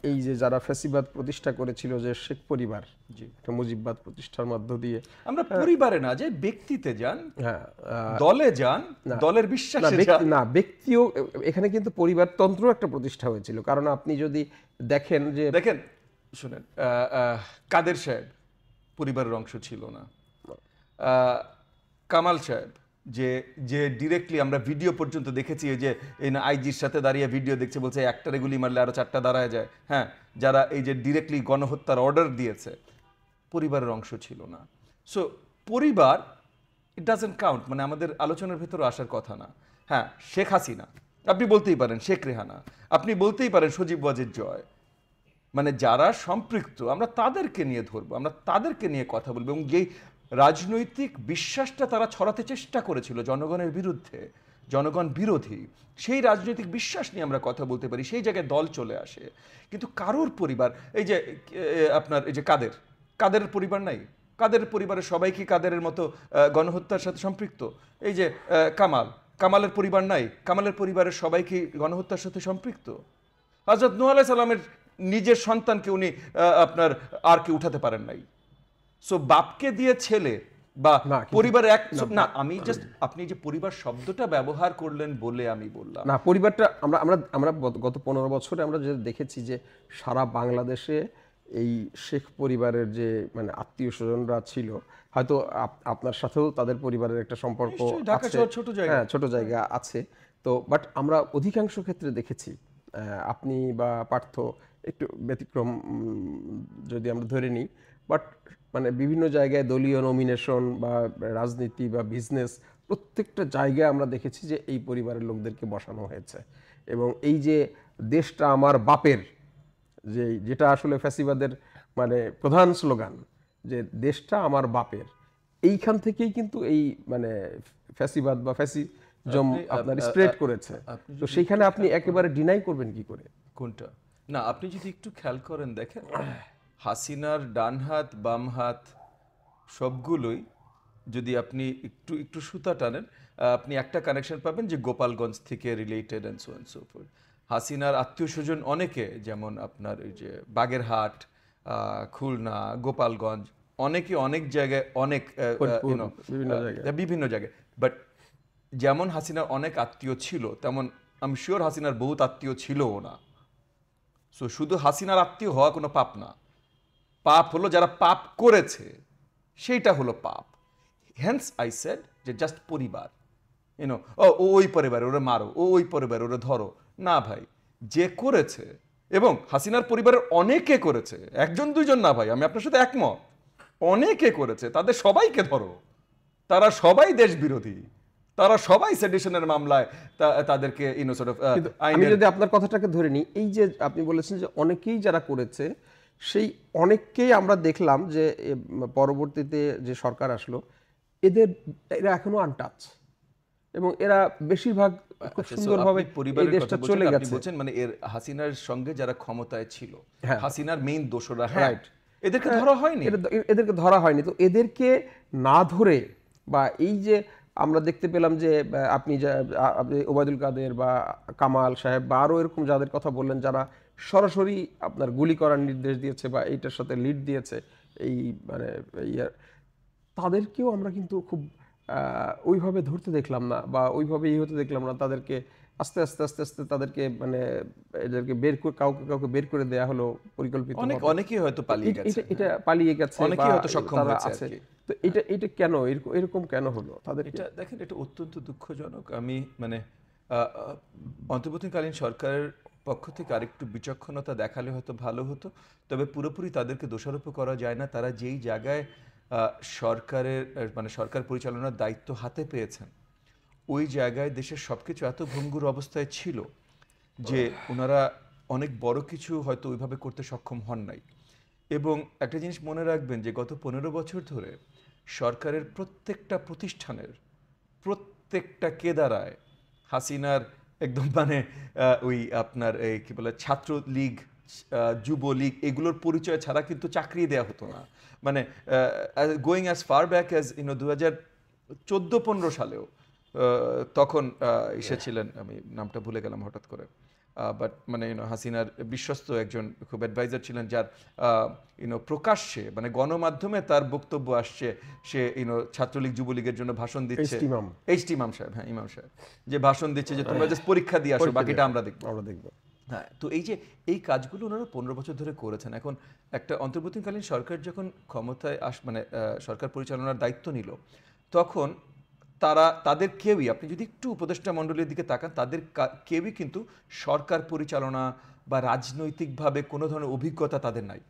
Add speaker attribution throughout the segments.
Speaker 1: এই যে যারা ফ্যাসিবাদ প্রতিষ্ঠা করেছিল, যে শেখ পরিবার, একটা মুজিববাদ প্রতিষ্ঠার মধ্য দিয়ে,
Speaker 2: আমরা পরিবারে না যে ব্যক্তিতে যান,
Speaker 1: হ্যাঁ,
Speaker 2: দলে যান, দলের বিশ্বাসে যান
Speaker 1: না, ব্যক্তিও এখানে কিন্তু পরিবারতন্ত্র একটা প্রতিষ্ঠা হয়েছিল। কারণ আপনি যদি দেখেন যে
Speaker 2: শুনেন, কাদের সাহেব পরিবারের অংশ ছিল না। কামাল সাহেব যে যে ডিরেক্টলি আমরা ভিডিও পর্যন্ত দেখেছি, যে এই না আইজির সাথে দাঁড়িয়ে ভিডিও দেখছে, বলছে একটারে গুলি মারলে আরো 4টা দাঁড়ায় যায়। হ্যাঁ, যারা এই যে ডিরেক্টলি গণহত্যার অর্ডার দিয়েছে, পরিবারের অংশ ছিল না। সো পরিবার ইট ডাজন্ট কাউন্ট, মানে আমাদের আলোচনার ভেতরে আসার কথা না। হ্যাঁ, শেখ হাসিনা আপনি বলতেই পারেন, শেখ রেহানা আপনি বলতেই পারেন, সজীব ওয়াজেদ জয়, মানে যারা সম্পৃক্ত আমরা তাদেরকে নিয়ে ধরবো, আমরা তাদেরকে নিয়ে কথা বলবো। এবং যেই রাজনৈতিক বিশ্বাসটা তারা ছড়াতে চেষ্টা করেছিল জনগণের বিরুদ্ধে, জনগণ বিরোধী, সেই রাজনৈতিক বিশ্বাস নিয়ে আমরা কথা বলতে পারি, সেই জায়গায় দল চলে আসে। কিন্তু কারোর পরিবার, এই যে আপনার এই যে কাদের পরিবার নাই, কাদের পরিবারের সবাই কি কাদেরের মতো গণহত্যার সাথে সম্পৃক্ত? এই যে কামালের পরিবার নাই, কামালের পরিবারের সবাই কি গণহত্যার সাথে সম্পৃক্ত? হযরত নূহ আলাইহিস সালামের নিজের সন্তানকে উনি আপনার আর কি উঠাতে পারেন নাই। সো বাপকে দিয়ে ছেলে বা পরিবারের এক না, আমি জাস্ট আপনি যে পরিবার শব্দটা ব্যবহার করলেন বলে আমি বললাম
Speaker 1: না, পরিবারটা আমরা আমরা আমরা গত 15 বছরে আমরা যে দেখেছি যে সারা বাংলাদেশে এই শেখ পরিবারের যে মানে আত্মীয় স্বজনরা ছিল, হয়তো আপনার সাথেও তাদের পরিবারের একটা সম্পর্ক আছে, হ্যাঁ, ছোট জায়গা আছে। তো বাট আমরা অধিকাংশ ক্ষেত্রে দেখেছি, আপনি বা পার্থ একটু ব্যতিক্রম যদি আমরা ধরে নিই, বাট মানে বিভিন্ন জায়গায় দলীয় নমিনেশন বা রাজনীতি বা বিজনেস, প্রত্যেকটা জায়গায় আমরা দেখেছি যে এই পরিবারের লোকদেরকে বসানো হয়েছে। এবং এই যে দেশটা আমার বাপের, যেটা আসলে ফ্যাসিবাদের মানে প্রধান স্লোগান, যে দেশটা আমার বাপের, এইখান থেকেই কিন্তু এই মানে ফ্যাসিবাদ বা ফ্যাসিজম আপনার স্প্রেড করেছে। তো সেইখানে আপনি একেবারে ডিনাই করবেন কি করে?
Speaker 2: কোনটা? না, আপনি যদি একটু খেয়াল করেন, দেখেন হাসিনার ডান হাত বাম হাত সবগুলোই যদি আপনি একটু একটু সুতা টানেন, আপনি একটা কানেকশন পাবেন যে গোপালগঞ্জ থেকে related and so and so fourth. হাসিনার আত্মীয় স্বজন অনেকে, যেমন আপনার ওই যে বাগেরহাট, খুলনা, গোপালগঞ্জ, অনেকে অনেক জায়গায়, অনেক বিভিন্ন জায়গায়। বাট যেমন হাসিনার অনেক আত্মীয় ছিল, তেমন আমি শিওর হাসিনার বহুত আত্মীয় ছিলও না। সো শুধু হাসিনার আত্মীয় হওয়া কোনো পাপ না। পাপ হলো যারা পাপ করেছে, সেইটা হলো পাপ। হেন্স আই সেড যে জাস্ট পরিবার, ওই পরিবারে ওরা মারো, ওই পরিবারে ওরা ধরো না। ভাই, যে করেছে, এবং হাসিনার পরিবারের অনেকে করেছে, একজন দুইজন না ভাই, আমি আপনার সাথে একমত, অনেকে করেছে, তাদের সবাইকে ধরো। তারা সবাই দেশ বিরোধী, তারা সবাই সেডিশনের মামলায় তাদেরকে
Speaker 1: আমি যদি আপনার কথাটাকে ধরে নিই, এই যে আপনি বলেছেন যে অনেকেই যারা করেছে, সেই অনেককেই আমরা দেখলাম যে পরবর্তীতে যে সরকার আসলো, এরা এখনো আনটাচ, এবং এরা বেশিরভাগ খুব সুন্দরভাবে এই দেশটা চলে গেছে।
Speaker 2: মানে এর হাসিনার সঙ্গে যারা ক্ষমতায় ছিল, হাসিনার মেইন দোষরা,
Speaker 1: রাইট,
Speaker 2: এদেরকে ধরা হয়নি,
Speaker 1: এদেরকে ধরা হয়নি। তো এদেরকে না ধরে, বা এই যে আমরা দেখতে পেলাম যে আপনি ওবায়দুল কাদের বা কামাল সাহেব বা আরও এরকম যাদের কথা বললেন, যারা সরাসরি আপনার গুলি করার নির্দেশ দিয়েছে বা এইটার সাথে লিড দিয়েছে, এই মানে তাদেরকেও আমরা কিন্তু খুব ওইভাবে ধরতে দেখলাম না, বা ওইভাবে হতে দেখলাম না। তাদেরকে আস্তে আস্তে আস্তে আস্তে তাদেরকে মানে এদেরকে কাউকে বের করে দেয়া হলো পরিকল্পিত।
Speaker 2: অনেকেই হয়তো পালিয়ে গেছে,
Speaker 1: এটা পালিয়ে গেছে,
Speaker 2: অনেকেই হয়তো সক্ষম হয়েছে।
Speaker 1: তো এটা কেন এরকম কেন হলো তাদের?
Speaker 2: এটা দেখেন, এটা অত্যন্ত দুঃখজনক। আমি মানে অন্তর্বর্তীকালীন সরকারের পক্ষ থেকে আরেকটু বিচক্ষণতা দেখালে হয়তো ভালো হতো। তবে পুরোপুরি তাদেরকে দোষারোপ করা যায় না। তারা যেই জায়গায় সরকারের মানে সরকার পরিচালনার দায়িত্ব হাতে পেয়েছেন, ওই জায়গায় দেশের সবকিছু এত ভঙ্গুর অবস্থায় ছিল যে ওনারা অনেক বড় কিছু হয়তো ওইভাবে করতে সক্ষম হন নাই। এবং একটা জিনিস মনে রাখবেন যে গত 15 বছর ধরে সরকারের প্রত্যেকটা প্রতিষ্ঠানের প্রত্যেকটা কেদারায় হাসিনার একদম মানে ওই আপনার এই কি বলে ছাত্রলীগ, যুবলীগ, এগুলোর পরিচয় ছাড়া কিন্তু চাকরি দেওয়া হতো না। মানে going as far back as 2014-15 সালেও তখন এসেছিলেন, আমি নামটা ভুলে গেলাম হঠাৎ করে, বাট মানে হাসিনার বিশ্বস্ত একজন খুব অ্যাডভাইজার ছিলেন, যার প্রকাশ্যে মানে গণমাধ্যমে তার বক্তব্য আসছে, সে ছাত্রলীগ যুবলীগের জন্য ভাষণ দিচ্ছে। এইচ টি ইমাম সাহেব, হ্যাঁ ইমাম সাহেব, যে ভাষণ দিচ্ছে যে তোমরা জাস্ট পরীক্ষা দিয়ে আসো, বাকিটা আমরা দেখবো। হ্যাঁ, তো এই কাজগুলো ওনারা 15 বছর ধরে করেছেন। এখন একটা অন্তর্বর্তীকালীন সরকার যখন ক্ষমতায় মানে সরকার পরিচালনার দায়িত্ব নিল, তখন তাদের কেউই, আপনি যদি একটু উপদেষ্টা মণ্ডলীর দিকে তাকান, তাদের কেউই কিন্তু সরকার পরিচালনা বা রাজনৈতিকভাবে কোনো ধরনের অভিজ্ঞতা তাদের নাই।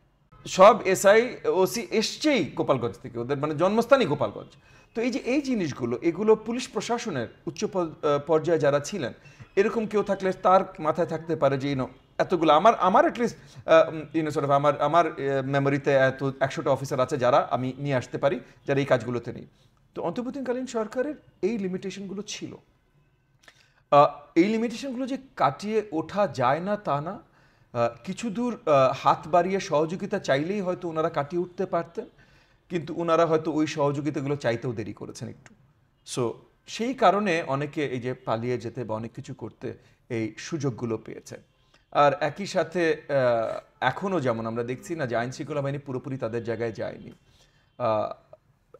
Speaker 2: সব এসআই ওসি এসছেই গোপালগঞ্জ থেকে, ওদের মানে জন্মস্থানই গোপালগঞ্জ। তো এই জিনিসগুলো, এগুলো পুলিশ প্রশাসনের উচ্চ পর্যায়ে যারা ছিলেন, এরকম কেউ থাকলে তার মাথায় থাকতে পারে যে এতগুলো আমার অ্যাটলিস্ট আমার মেমোরিতে এত 100টা অফিসার আছে যারা আমি নিয়ে আসতে পারি, যারা এই কাজগুলোতে নেই। তো অন্তর্বর্তীকালীন সরকারের এই লিমিটেশনগুলো ছিল। এই লিমিটেশনগুলো যে কাটিয়ে ওঠা যায় না তা না, কিছু দূর হাত বাড়িয়ে সহযোগিতা চাইলেই হয়তো ওনারা কাটিয়ে উঠতে পারতেন, কিন্তু ওনারা হয়তো ওই সহযোগিতাগুলো চাইতেও দেরি করেছেন একটু। সো সেই কারণে অনেকে এই যে পালিয়ে যেতে বা অনেক কিছু করতে এই সুযোগগুলো পেয়েছে। আর একই সাথে এখনও যেমন আমরা দেখছি না যে আইন শৃঙ্খলা বাহিনী পুরোপুরি তাদের জায়গায় যায়নি,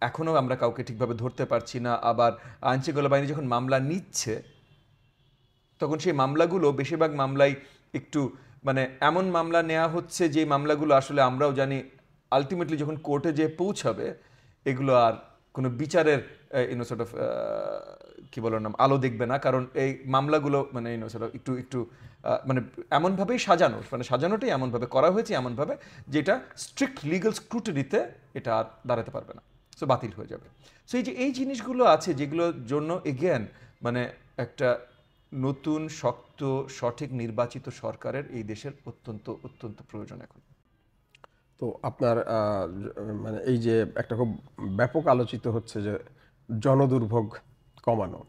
Speaker 2: এখনও আমরা কাউকে ঠিকভাবে ধরতে পারছি না। আবার আইন শৃঙ্খলা বাহিনী যখন মামলা নিচ্ছে, তখন সেই মামলাগুলো, বেশিরভাগ মামলাই একটু মানে এমন মামলা নেওয়া হচ্ছে যে মামলাগুলো আসলে আমরাও জানি আলটিমেটলি যখন কোর্টে যে পৌঁছাবে, এগুলো আর কোনো বিচারের সর্ট অফ কি বলার নাম আলো দেখবে না, কারণ এই মামলাগুলো মানে সর্ট অফ একটু মানে এমনভাবেই সাজানো, মানে সাজানোটাই এমনভাবে করা হয়েছে, এমনভাবে যেটা স্ট্রিক্ট লিগাল স্ক্রুটিনিতে এটা আর দাঁড়াতে পারবে না, সো বাতিল হয়ে যাবে। সো এই জিনিসগুলো আছে যেগুলোর জন্য এগেন মানে একটা নতুন শক্ত সঠিক নির্বাচিত সরকারের এই দেশের অত্যন্ত প্রয়োজন এখন।
Speaker 1: তো আপনার মানে এই যে একটা খুব ব্যাপক আলোচিত হচ্ছে যে জনদুর্ভোগ কমানো,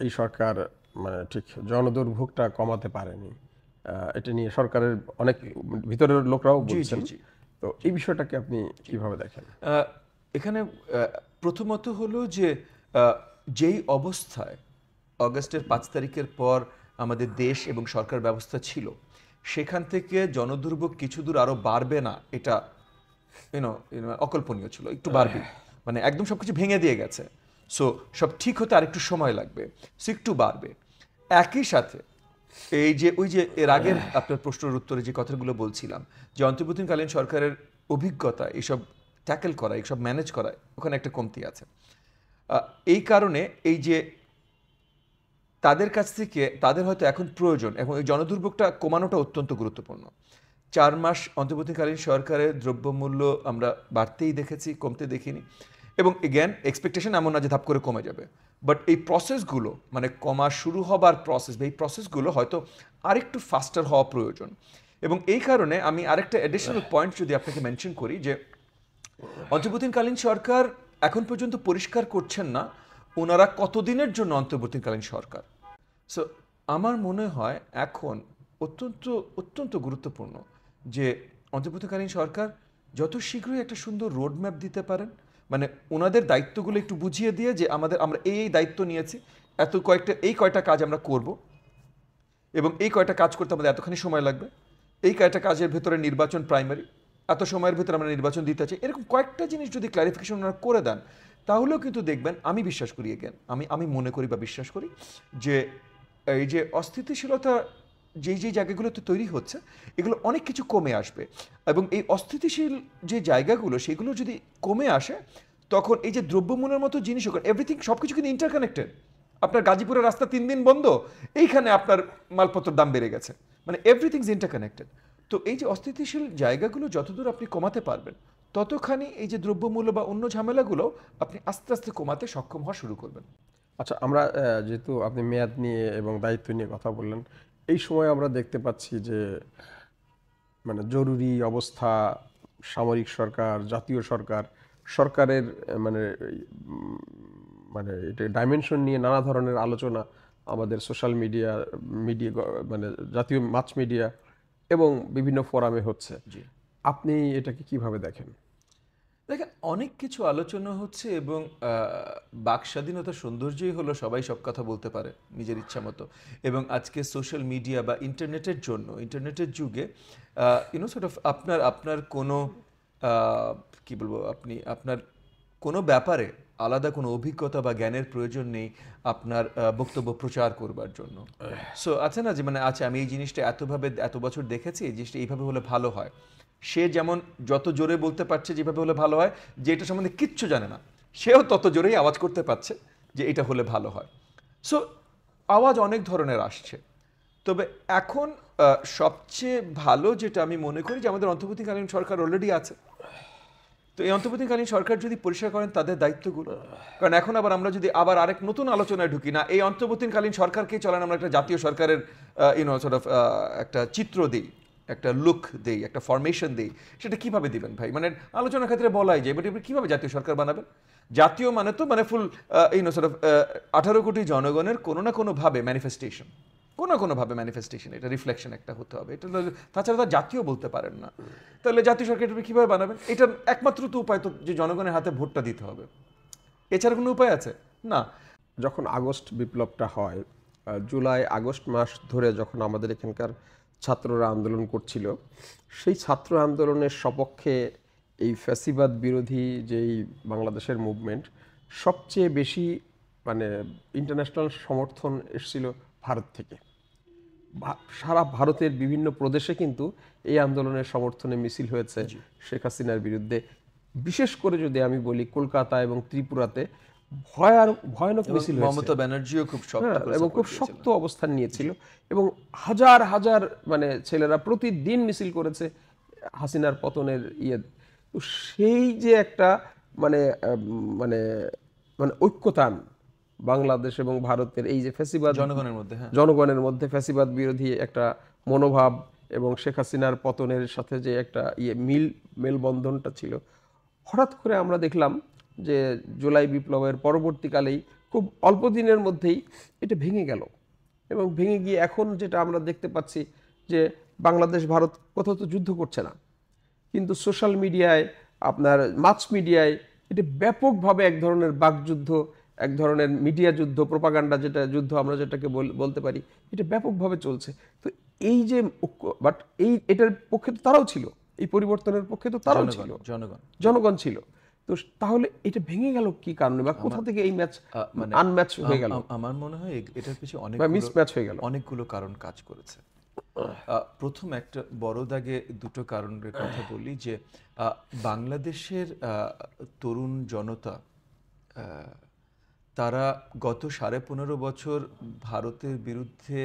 Speaker 1: এই সরকার মানে ঠিক জনদুর্ভোগটা কমাতে পারেনি, এটা নিয়ে সরকারের অনেক ভিতরের লোকরাও বলছেন। তো এই বিষয়টাকে আপনি কিভাবে দেখেন?
Speaker 2: এখানে প্রথমত হলো যে যেই অবস্থায় অগাস্টের 5 তারিখের পর আমাদের দেশ এবং সরকার ব্যবস্থা ছিল, সেখান থেকে জনদুর্ভোগ কিছু দূর আরো বাড়বে না, এটা অকল্পনীয় ছিল। একটু বাড়বে, মানে একদম সবকিছু ভেঙে দিয়ে গেছে, সো সব ঠিক হতে আরেকটু সময় লাগবে, সো একটু বাড়বে। একই সাথে এই যে ওই যে এর আগের আপনার প্রশ্নের উত্তরে যে কথাগুলো বলছিলাম, যে অন্তর্বর্তীকালীন সরকারের অভিজ্ঞতা এইসব ট্যাকেল করা, এইসব ম্যানেজ করা, ওখানে একটা কমতি আছে। এই কারণে এই যে তাদের কাছ থেকে তাদের হয়তো এখন প্রয়োজন, এবং এই জনদুর্ভোগটা কমানোটা অত্যন্ত গুরুত্বপূর্ণ। 4 মাস অন্তর্বর্তীকালীন সরকারের দ্রব্যমূল্য আমরা বাড়তেই দেখেছি, কমতে দেখিনি। এবং এগেন এক্সপেকটেশন এমন না যে ধাপ করে কমে যাবে, বাট এই প্রসেসগুলো মানে কমা শুরু হবার প্রসেস, এই প্রসেসগুলো হয়তো আরেকটু ফাস্টার হওয়া প্রয়োজন। এবং এই কারণে আমি আরেকটা অ্যাডিশনাল পয়েন্ট যদি আপনাকে মেনশন করি, যে অন্তর্বর্তীকালীন সরকার এখন পর্যন্ত পরিষ্কার করছেন না ওনারা কতদিনের জন্য অন্তর্বর্তীকালীন সরকার। সো আমার মনে হয় এখন অত্যন্ত গুরুত্বপূর্ণ যে অন্তর্বর্তীকালীন সরকার যত শীঘ্রই একটা সুন্দর রোডম্যাপ দিতে পারেন, মানে ওনাদের দায়িত্বগুলো একটু বুঝিয়ে দিয়ে যে আমরা এই দায়িত্ব নিয়েছি, এই কয়টা কাজ আমরা করব, এবং এই কয়টা কাজ করতে আমাদের এতখানি সময় লাগবে, এই কয়টা কাজের ভেতরে নির্বাচন প্রাইমারি, এত সময়ের ভেতরে আমরা নির্বাচন দিতে চাই, এরকম কয়েকটা জিনিস যদি ক্লারিফিকেশন ওনারা করে দেন, তাহলেও কিন্তু দেখবেন, আমি বিশ্বাস করি এগেন আমি মনে করি বা বিশ্বাস করি যে এই যে অস্থিতিশীলতা যেই জায়গাগুলোতে তৈরি হচ্ছে, এগুলো অনেক কিছু কমে আসবে। এবং এই অস্থিতিশীল যে জায়গাগুলো, সেগুলো যদি কমে আসে, তখন এই যে দ্রব্যমূল্যের মতো জিনিস, এভরিথিং সব কিছু কিন্তু ইন্টারকানেক্টেড। আপনার গাজীপুরের রাস্তা 3 দিন বন্ধ, এইখানে আপনার মালপত্রের দাম বেড়ে গেছে, মানে এভরিথিং ইজ ইন্টারকানেক্টেড। তো এই যে অস্থিতিশীল জায়গাগুলো যতদূর আপনি কমাতে পারবেন, ততখানি এই যে দ্রব্যমূল্য বা অন্য ঝামেলাগুলো আপনি আস্তে আস্তে কমাতে সক্ষম হওয়া শুরু করবেন।
Speaker 1: আচ্ছা, আমরা যেহেতু আপনি মেয়াদ নিয়ে এবং দায়িত্ব নিয়ে কথা বললেন, এই সময় আমরা দেখতে পাচ্ছি যে মানে জরুরি অবস্থা, সামরিক সরকার, জাতীয় সরকারের মানে মানে এটা ডাইমেনশন নিয়ে নানা ধরনের আলোচনা আমাদের সোশ্যাল মিডিয়া মানে জাতীয় মাস মিডিয়া এবং বিভিন্ন ফোরামে হচ্ছে। আপনি এটাকে কিভাবে দেখেন?
Speaker 2: দেখেন অনেক কিছু আলোচনা হচ্ছে এবং বাক স্বাধীনতার সৌন্দর্যই হলো সবাই সব কথা বলতে পারে নিজের ইচ্ছা মতো। এবং আজকে সোশ্যাল মিডিয়া বা ইন্টারনেটের জন্য, ইন্টারনেটের যুগে সর্ট অফ আপনার আপনার কোনো আহ, কি বলবো, আপনি আপনার কোনো ব্যাপারে আলাদা কোনো অভিজ্ঞতা বা জ্ঞানের প্রয়োজন নেই আপনার বক্তব্য প্রচার করবার জন্য। সো আছে না যে মানে আচ্ছা আমি এই জিনিসটা এতভাবে এত বছর দেখেছি, এই জিনিসটা এইভাবে হলে ভালো হয়। সে যেমন যত জোরে বলতে পারছে যেভাবে হলে ভালো হয়, যে এটা সম্বন্ধে কিচ্ছু জানে না সেও তত জোরেই আওয়াজ করতে পারছে যে এটা হলে ভালো হয়। সো আওয়াজ অনেক ধরনের আসছে। তবে এখন সবচেয়ে ভালো যেটা আমি মনে করি যে আমাদের অন্তর্বর্তীকালীন সরকার অলরেডি আছে। তো এই অন্তর্বর্তীকালীন সরকার যদি পরিষ্কার করেন তাদের দায়িত্বগুলো, কারণ এখন আবার আমরা যদি আবার আরেক নতুন আলোচনায় ঢুকি না, এই অন্তর্বর্তীকালীন সরকারকেই চলেন আমরা একটা জাতীয় সরকারের একটা চিত্র দিই, একটা লুক দেই, একটা ফরমেশন দেই, সেটা কিভাবে দিবেন ভাই? মানে আলোচনার ক্ষেত্রে বলাই যায়, বাট এবার কিভাবে জাতীয় সরকার বানাবেন? জাতীয় মানে তো মানে ফুল 18 কোটি জনগণের কোনো না কোনো ভাবে ম্যানিফেস্টেশন, কোনোভাবে ম্যানিফেস্টেশন, এটা রিফ্লেকশন একটা হতে হবে। এটা তাছাড়া তো জাতীয় বলতে পারেন না। তাহলে জাতীয় সরকার এটা কীভাবে বানাবেন? এটার একমাত্র তো উপায় তো যে জনগণের হাতে ভোটটা দিতে হবে। এছাড়া কোনো উপায় আছে না।
Speaker 1: যখন আগস্ট বিপ্লবটা হয়, জুলাই আগস্ট মাস ধরে যখন আমাদের এখানকার ছাত্ররা আন্দোলন করছিল, সেই ছাত্র আন্দোলনের সপক্ষে এই ফ্যাসিবাদ বিরোধী যেই বাংলাদেশের মুভমেন্ট, সবচেয়ে বেশি মানে ইন্টারন্যাশনাল সমর্থন এসেছিল ভারত থেকে। সারা ভারতের বিভিন্ন প্রদেশে কিন্তু এই আন্দোলনের সমর্থনে মিছিল হয়েছে শেখ হাসিনার বিরুদ্ধে। বিশেষ করে যদি আমি বলি, কলকাতা এবং ত্রিপুরাতে ভয়ানক মিছিল হয়েছে।
Speaker 2: মমতা ব্যানার্জিও খুব শক্ত করে
Speaker 1: এবং খুব
Speaker 2: support
Speaker 1: শক্ত অবস্থান নিয়েছিল এবং হাজার হাজার মানে ছেলেরা প্রতিদিন মিছিল করেছে হাসিনার পতনের ইয়ে। তো সেই যে একটা মানে মানে মানে ঐক্যতান বাংলাদেশ এবং ভারতের, এই যে ফ্যাসিবাদ
Speaker 2: জনগণের মধ্যে, হ্যাঁ,
Speaker 1: জনগণের মধ্যে ফ্যাসিবাদ বিরোধী একটা মনোভাব এবং শেখ হাসিনার পতনের সাথে যে একটা মেলবন্ধনটা ছিল, হঠাৎ করে আমরা দেখলাম যে জুলাই বিপ্লবের পরবর্তীকালেই খুব অল্প দিনের মধ্যেই এটা ভেঙে গেল। এবং ভেঙে গিয়ে এখন যেটা আমরা দেখতে পাচ্ছি যে বাংলাদেশ ভারত কোথাও তো যুদ্ধ করছে না, কিন্তু সোশ্যাল মিডিয়ায়, আপনার মাস মিডিয়ায় এটা ব্যাপকভাবে এক ধরনের বাকযুদ্ধ, এক ধরনের মিডিয়া যুদ্ধ, প্রোপাগান্ডা যেটা যুদ্ধ আমরা যেটাকে বলতে পারি, এটা ব্যাপকভাবে চলছে। তো এই যে বাট এটার পক্ষে তো তারাও ছিল, এই পরিবর্তনের পক্ষে তো তারাও ছিল, জনগণ ছিল। তো তাহলে এটা ভেঙে গেল কি কারণে, বা কোথা থেকে এই ম্যাচ
Speaker 2: মানে
Speaker 1: আনম্যাচ হয়ে গেল?
Speaker 2: আমার মনে হয় এটার পিছনে
Speaker 1: মিসম্যাচ হয়ে গেল,
Speaker 2: অনেকগুলো কারণ কাজ করেছে। প্রথম একটা বড় দাগে দুটো কারণের কথা বলি যে বাংলাদেশের তরুণ জনতা তারা গত 15.5 বছর ভারতের বিরুদ্ধে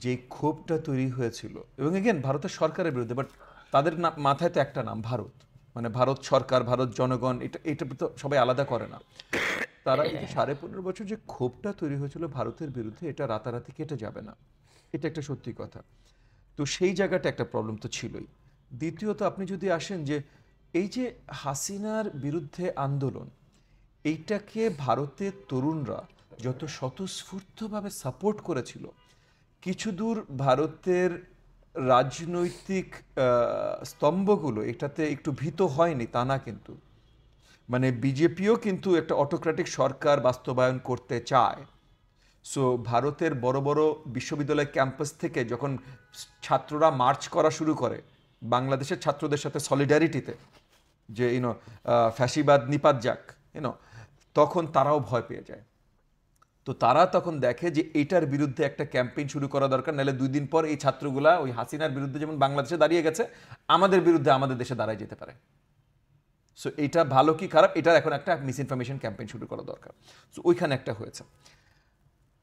Speaker 2: যে ক্ষোভটা তৈরি হয়েছিল, এবং এগেন ভারতের সরকারের বিরুদ্ধে, বাট তাদের মাথায় তো একটা নাম ভারত, মানে ভারত সরকার, ভারত জনগণ, এটা তো সবাই আলাদা করে না। তারা এই যে 15.5 বছর যে ক্ষোভটা তৈরি হয়েছিল ভারতের বিরুদ্ধে, এটা রাতারাতি কেটে যাবে না, এটা একটা সত্যি কথা। তো সেই জায়গাটা একটা প্রবলেম তো ছিলই। দ্বিতীয়ত আপনি যদি আসেন যে এই যে হাসিনার বিরুদ্ধে আন্দোলন, এইটাকে ভারতের তরুণরা যত স্বতঃস্ফূর্তভাবে সাপোর্ট করেছিল, কিছু দূর ভারতের রাজনৈতিক স্তম্ভগুলো এটাতে একটু ভীত হয়নি তা না, কিন্তু মানে বিজেপিও কিন্তু একটা অটোক্রেটিক সরকার বাস্তবায়ন করতে চায়। সো ভারতের বড় বড় বিশ্ববিদ্যালয় ক্যাম্পাস থেকে যখন ছাত্ররা মার্চ করা শুরু করে বাংলাদেশের ছাত্রদের সাথে সলিডারিটিতে, যে ফ্যাসিবাদ নিপাত যাক, তখন তারাও ভয় পেয়ে যায়। তো তারা তখন দেখে যে এটার বিরুদ্ধে একটা ক্যাম্পেইন শুরু করা দরকার, নাহলে 2 দিন পর এই ছাত্রগুলা ওই হাসিনার বিরুদ্ধে যেমন বাংলাদেশে দাঁড়িয়ে গেছে, আমাদের বিরুদ্ধে আমাদের দেশে দাঁড়ায় যেতে পারে। সো এটা ভালো কি খারাপ, এটার এখন একটা মিস ইনফরমেশন ক্যাম্পেইন শুরু করা দরকার। সো ওইখানে একটা হয়েছে।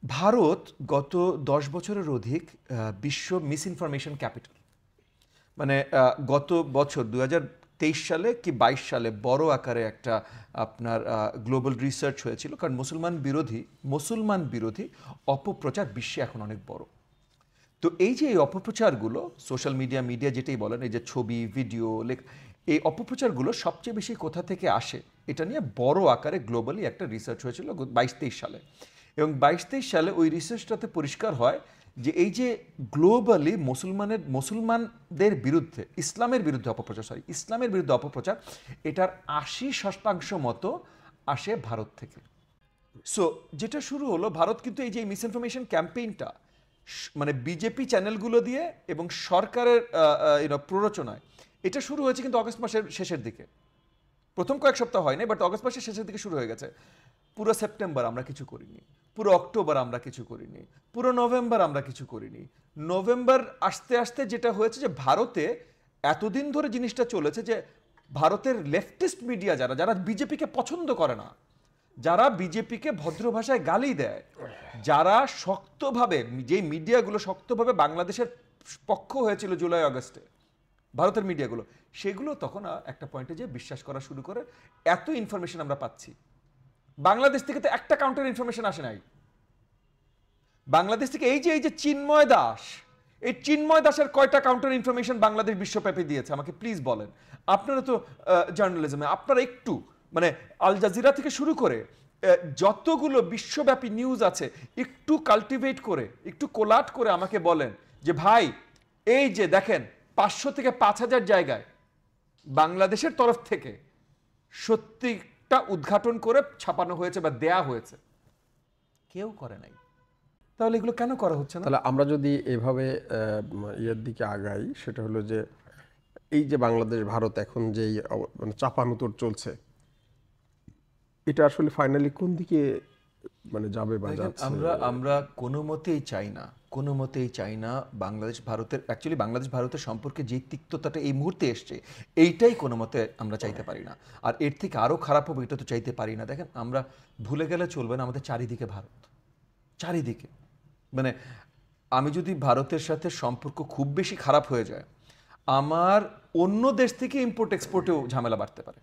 Speaker 2: ভারত গত 10 বছরের অধিক বিশ্ব মিস ইনফরমেশন ক্যাপিটাল, মানে গত বছর 2023 সালে কি 22 সালে বড় আকারে একটা আপনার গ্লোবাল রিসার্চ হয়েছিল, কারণ মুসলমান বিরোধী অপপ্রচার বিশ্বে এখন অনেক বড়। তো এই যে এই অপপ্রচারগুলো সোশ্যাল মিডিয়া যেটাই বলেন, এই যে ছবি, ভিডিও, এই অপপ্রচারগুলো সবচেয়ে বেশি কোথা থেকে আসে, এটা নিয়ে বড় আকারে গ্লোবালি একটা রিসার্চ হয়েছিল 22-23 সালে। এবং 22-23 সালে ওই রিসার্চটাতে পরিষ্কার হয় যে এই যে গ্লোবালি মুসলমানদের বিরুদ্ধে ইসলামের বিরুদ্ধে অপপ্রচার, এটার 80% মতো আসে ভারত থেকে। সো যেটা শুরু হলো, ভারত কিন্তু এই যে মিসইনফরমেশন ক্যাম্পেইনটা মানে বিজেপি চ্যানেলগুলো দিয়ে এবং সরকারের প্ররোচনায়, এটা শুরু হয়েছে কিন্তু অগস্ট মাসের শেষের দিকে। প্রথম কয়েক সপ্তাহ হয়নি, বাট অগস্ট মাসের শেষের দিকে শুরু হয়ে গেছে। পুরো সেপ্টেম্বর আমরা কিছু করিনি, পুরো অক্টোবর আমরা কিছু করিনি, পুরো নভেম্বর আমরা কিছু করিনি। নভেম্বর আসতে আসতে যেটা হয়েছে যে ভারতে এতদিন ধরে জিনিসটা চলেছে যে ভারতের লেফটিস্ট মিডিয়া যারা বিজেপিকে পছন্দ করে না, যারা বিজেপিকে ভদ্র ভাষায় গালি দেয়, যারা শক্তভাবে, যে মিডিয়াগুলো শক্তভাবে বাংলাদেশের পক্ষ হয়েছিল জুলাই আগস্টে, ভারতের মিডিয়াগুলো, সেগুলো তখন একটা পয়েন্টে যে বিশ্বাস করা শুরু করে। এত ইনফরমেশন আমরা পাচ্ছি, বাংলাদেশ থেকে তো একটা কাউন্টার ইনফরমেশন আসে নাই। বাংলাদেশ থেকে এই যে চিন্ময় দাসের কয়টা কাউন্টার ইনফরমেশন বাংলাদেশ বিশ্বব্যাপী দিয়েছে আমাকে প্লিজ বলেন। আপনারা তো জার্নালিজমে, আপনারা একটু মানে আল জাজিরা থেকে শুরু করে যতগুলো বিশ্বব্যাপী নিউজ আছে একটু কাল্টিভেট করে, একটু কোলাট করে আমাকে বলেন যে ভাই এই যে দেখেন 500 থেকে 5000 জায়গায় বাংলাদেশের তরফ থেকে সত্যিটা উদ্ঘাটন করে ছাপানো হয়েছে বা দেয়া হয়েছে। কেউ করে নাই। তাহলে এগুলো কেন করা হচ্ছে না?
Speaker 1: তাহলে আমরা যদি এভাবে ইয়ের দিকে আগাই, সেটা হলো যে এই যে বাংলাদেশ ভারত এখন যেই মানে চাপানুতোর চলছে, এটা আসলে ফাইনালি কোন দিকে মানে যাবে বা যাচ্ছে?
Speaker 2: আমরা কোনো মতেই চাই না বাংলাদেশ ভারতের সম্পর্কে যে তিক্ততাটা এই মুহূর্তে এসছে, এইটাই কোনো মতে আমরা চাইতে পারি না। আর এর থেকে আরো খারাপ হবে এটা তো চাইতে পারি না। দেখেন, আমরা ভুলে গেলে চলবে না, আমাদের চারিদিকে ভারত, চারিদিকে। মানে আমি যদি ভারতের সাথে সম্পর্ক খুব বেশি খারাপ হয়ে যায়, আমার অন্য দেশ থেকে ইম্পোর্ট এক্সপোর্টেও ঝামেলা বাড়তে পারে।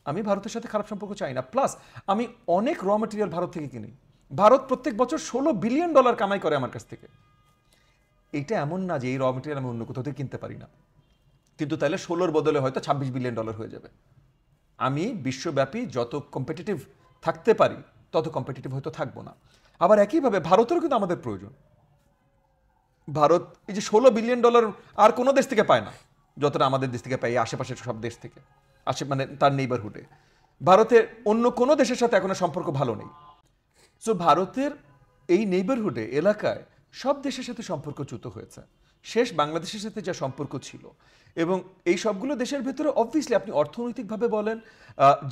Speaker 2: আমি ভারতের সাথে খারাপ সম্পর্ক চাই না। প্লাস আমি অনেক র মেটেরিয়াল ভারত থেকে কিনি। ভারত প্রত্যেক বছর $16 বিলিয়ন কামাই করে আমার কাছ থেকে। এটা এমন না যে এই র মেটেরিয়াল আমি অন্য কোথাও থেকে কিনতে পারি না, কিন্তু তাহলে 16-র বদলে হয়তো $26 বিলিয়ন হয়ে যাবে। আমি বিশ্বব্যাপী যত কম্পিটিটিভ থাকতে পারি তত কম্পিটিটিভ হয়তো থাকবো না। আবার একইভাবে ভারতেরও কিন্তু আমাদের প্রয়োজন। ভারত এই যে $16 বিলিয়ন আর কোনো দেশ থেকে পায় না যতটা আমাদের দেশ থেকে পাই, আশেপাশের সব দেশ থেকে মানে তার নেইবারহুডে। ভারতের অন্য কোনো দেশের সাথে এখনো সম্পর্ক ভালো নেই। সো ভারতের এই নেইবারহুডে এলাকায় সব দেশের সাথে সম্পর্ক চ্যুত হয়েছে। শেষ বাংলাদেশের সাথে যা সম্পর্ক ছিল, এবং এই সবগুলো দেশের ভেতরে অবভিয়াসলি আপনি অর্থনৈতিকভাবে বলেন,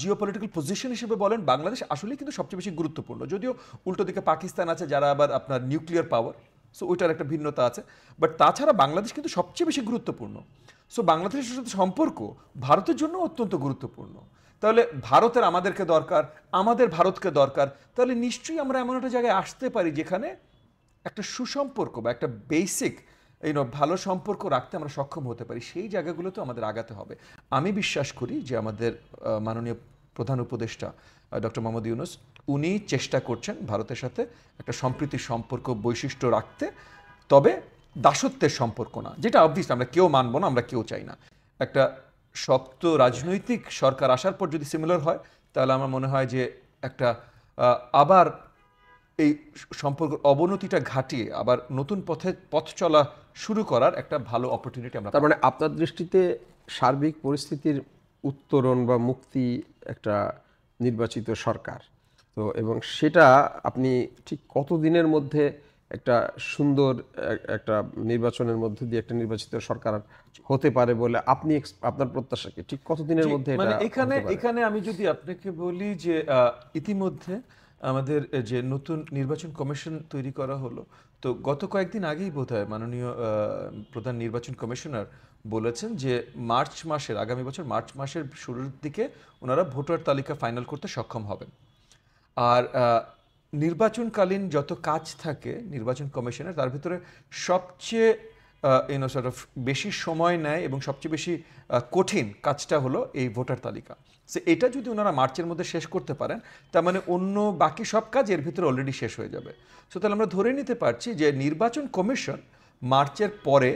Speaker 2: জিওপলিটিক্যাল পজিশন হিসেবে বলেন, বাংলাদেশ আসলে কিন্তু সবচেয়ে বেশি গুরুত্বপূর্ণ। যদিও উল্টো দিকে পাকিস্তান আছে, যারা আবার আপনার নিউক্লিয়ার পাওয়ার, সো ওইটার একটা ভিন্নতা আছে। বাট তাছাড়া বাংলাদেশ কিন্তু সবচেয়ে বেশি গুরুত্বপূর্ণ। সো বাংলাদেশের সাথে সম্পর্ক ভারতের জন্য অত্যন্ত গুরুত্বপূর্ণ। তাহলে ভারতের আমাদেরকে দরকার, আমাদের ভারতকে দরকার। তাহলে নিশ্চয়ই আমরা এমন একটা জায়গায় আসতে পারি যেখানে একটা সুসম্পর্ক বা একটা বেসিক ভালো সম্পর্ক রাখতে আমরা সক্ষম হতে পারি। সেই জায়গাগুলোতে আমাদের আগাতে হবে। আমি বিশ্বাস করি যে আমাদের মাননীয় প্রধান উপদেষ্টা ডক্টর মোহাম্মদ ইউনূস, উনি চেষ্টা করছেন ভারতের সাথে একটা সম্প্রীতির সম্পর্ক বৈশিষ্ট্য রাখতে, তবে দাসত্বের সম্পর্ক না, যেটা অবভিয়াসলি আমরা কেউ মানব না, আমরা কেউ চাই না। একটা শক্ত রাজনৈতিক সরকার আসার পর যদি সিমিলার হয়, তাহলে আমার মনে হয় যে একটা আবার এই সম্পর্ক অবনতিটা ঘাটিয়ে আবার নতুন পথ চলা শুরু করার একটা ভালো অপরচুনিটি আমরা।
Speaker 1: তার মানে আপনার দৃষ্টিতে সার্বিক পরিস্থিতির উত্তরণ বা মুক্তি একটা নির্বাচিত সরকার, তো এবং সেটা আপনি ঠিক কতদিনের মধ্যে একটা সুন্দর একটা নির্বাচনের মধ্যে দিয়ে একটা নির্বাচিত সরকার হতে পারে বলে আপনি আপনার প্রত্যাশা কি? ঠিক কতদিনের মধ্যে এটা
Speaker 2: মানে
Speaker 1: হতে পারে?
Speaker 2: এখানে আমি যদি আপনাকে বলি যে ইতিমধ্যে আমাদের যে নতুন নির্বাচন কমিশন তৈরি করা হলো, তো গত কয়েকদিন আগেই বোধহয় মাননীয় প্রধান নির্বাচন কমিশনার বলেছেন যে আগামী বছর মার্চ মাসের শুরুর দিকে ওনারা ভোটার তালিকা ফাইনাল করতে সক্ষম হবেন। আর নির্বাচনকালীন যত কাজ থাকে নির্বাচন কমিশনের, তার ভিতরে সবচেয়ে বেশি সময় নেয় এবং সবচেয়ে বেশি কঠিন কাজটা হলো এই ভোটার তালিকা। সো এটা যদি ওনারা মার্চের মধ্যে শেষ করতে পারেন, তার মানে অন্য বাকি সব কাজ এর ভিতরে অলরেডি শেষ হয়ে যাবে। সো তাহলে আমরা ধরে নিতে পারছি যে নির্বাচন কমিশন মার্চের পরে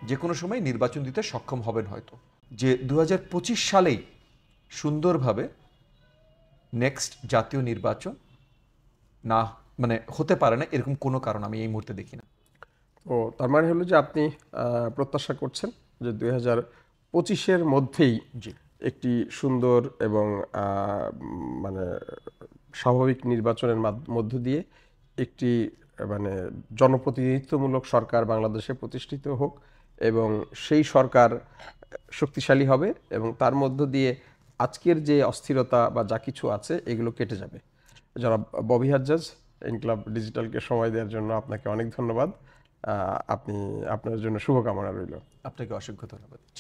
Speaker 2: যে কোনো সময় নির্বাচন দিতে সক্ষম হবেন, হয়তো যে 2025 সালেই সুন্দরভাবে নেক্সট জাতীয় নির্বাচন না মানে হতে পারে না, এরকম কোনো কারণ আমি এই মুহূর্তে দেখি না।
Speaker 1: তো তার মানে হলো যে আপনি প্রত্যাশা করছেন যে 2025-এর মধ্যেই
Speaker 2: জি
Speaker 1: একটি সুন্দর এবং মানে স্বাভাবিক নির্বাচনের মধ্য দিয়ে একটি মানে জনপ্রতিনিধিত্বমূলক সরকার বাংলাদেশে প্রতিষ্ঠিত হোক এবং সেই সরকার শক্তিশালী হবে এবং তার মধ্য দিয়ে আজকের যে অস্থিরতা বা যা কিছু আছে এগুলো কেটে যাবে। যারা ববি হাজ্জাজ ইনকলাব ডিজিটালকে সময় দেওয়ার জন্য আপনাকে অনেক ধন্যবাদ। আপনি আপনার জন্য শুভকামনা রইল।
Speaker 2: আপনাকে অসংখ্য ধন্যবাদ। জি।